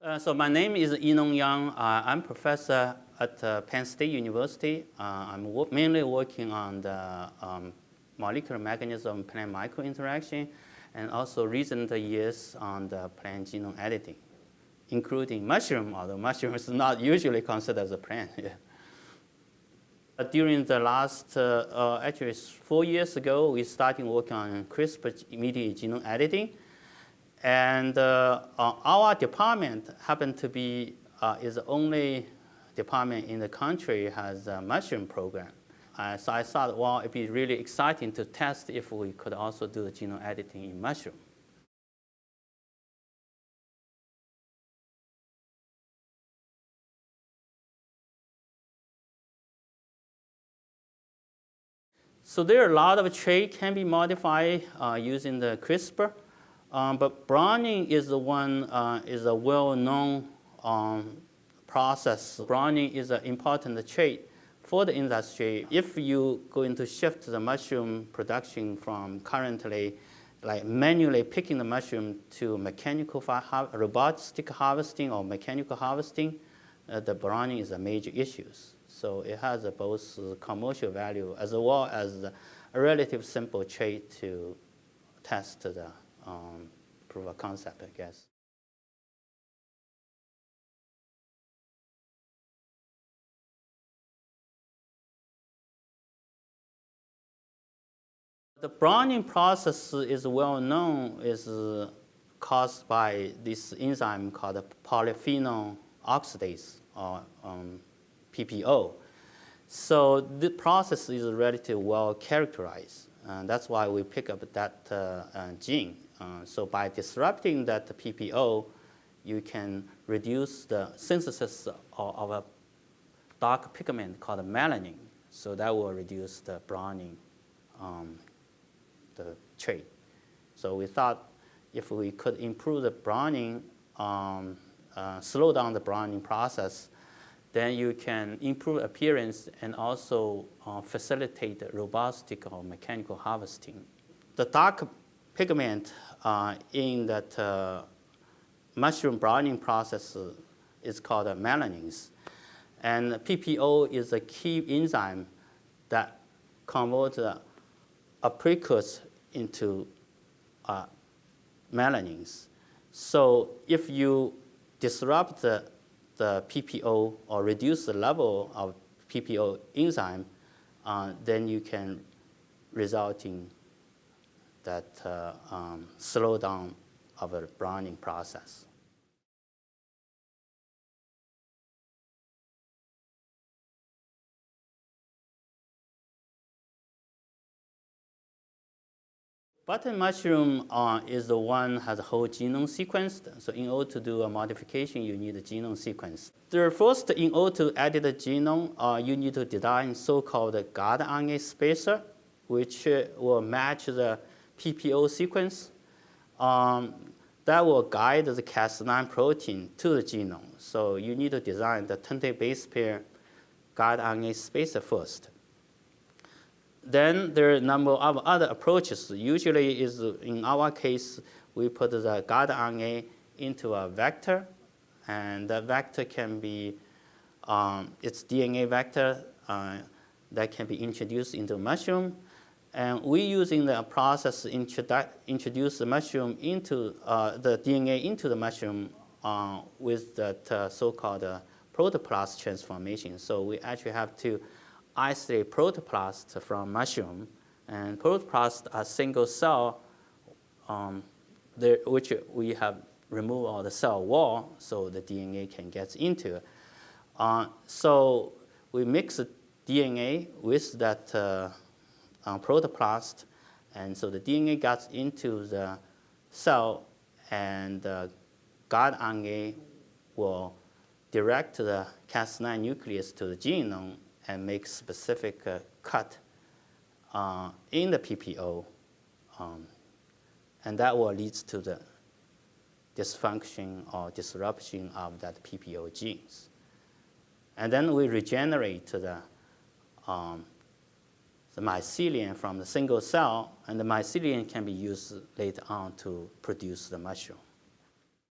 So my name is Yinong Yang. I'm professor at Penn State University. I'm mainly working on the molecular mechanism of plant-micro interaction, and also recent years on the plant genome editing, including mushroom, although mushroom is not usually considered as a plant. Yeah. During the last, actually 4 years ago, we started working on CRISPR-mediated genome editing. And our department happened to be is the only department in the country has a mushroom program. So I thought, well, it'd be really exciting to test if we could also do the genome editing in mushroom. So there are a lot of traits can be modified using the CRISPR. But browning is the one is a well-known process. Browning is an important trait for the industry. If you going to shift the mushroom production from currently like manually picking the mushroom to mechanical robotic harvesting or mechanical harvesting, the browning is a major issue. So it has both commercial value as well as a relatively simple trait to test the proof of concept, I guess. The browning process is well known, is caused by this enzyme called polyphenol oxidase, or PPO. So the process is relatively well characterized, and that's why we pick up that gene. So by disrupting that PPO, you can reduce the synthesis of a dark pigment called melanin. So that will reduce the browning, the trait. So we thought if we could improve the browning, slow down the browning process, then you can improve appearance and also facilitate robotic or mechanical harvesting. The dark pigment in that mushroom browning process is called melanins. And PPO is a key enzyme that converts a precursor into melanins. So if you disrupt the PPO or reduce the level of PPO enzyme, then you can result in that slowdown of the browning process. Button mushroom is the one that has a whole genome sequenced. So in order to do a modification, you need a genome sequence. First, in order to edit the genome, you need to design so-called guide RNA spacer, which will match the PPO sequence. That will guide the Cas9 protein to the genome. So you need to design the 20 base pair guide RNA spacer first. Then there are a number of other approaches. Usually is, in our case, we put the guide RNA into a vector, and that vector can be, it's DNA vector that can be introduced into mushroom. And we using the process introduce the mushroom into the DNA into the mushroom with that so-called protoplast transformation. So we actually have to isolate protoplast from mushroom, and protoplast are single cell, which we have removed all the cell wall so the DNA can get into. So we mix the DNA with that protoplast, and so the DNA gets into the cell, and the guide RNA will direct the Cas9 nucleus to the genome and make specific cut in the PPO, and that will lead to the dysfunction or disruption of that PPO genes. And then we regenerate the mycelium from the single cell, and the mycelium can be used later on to produce the mushroom.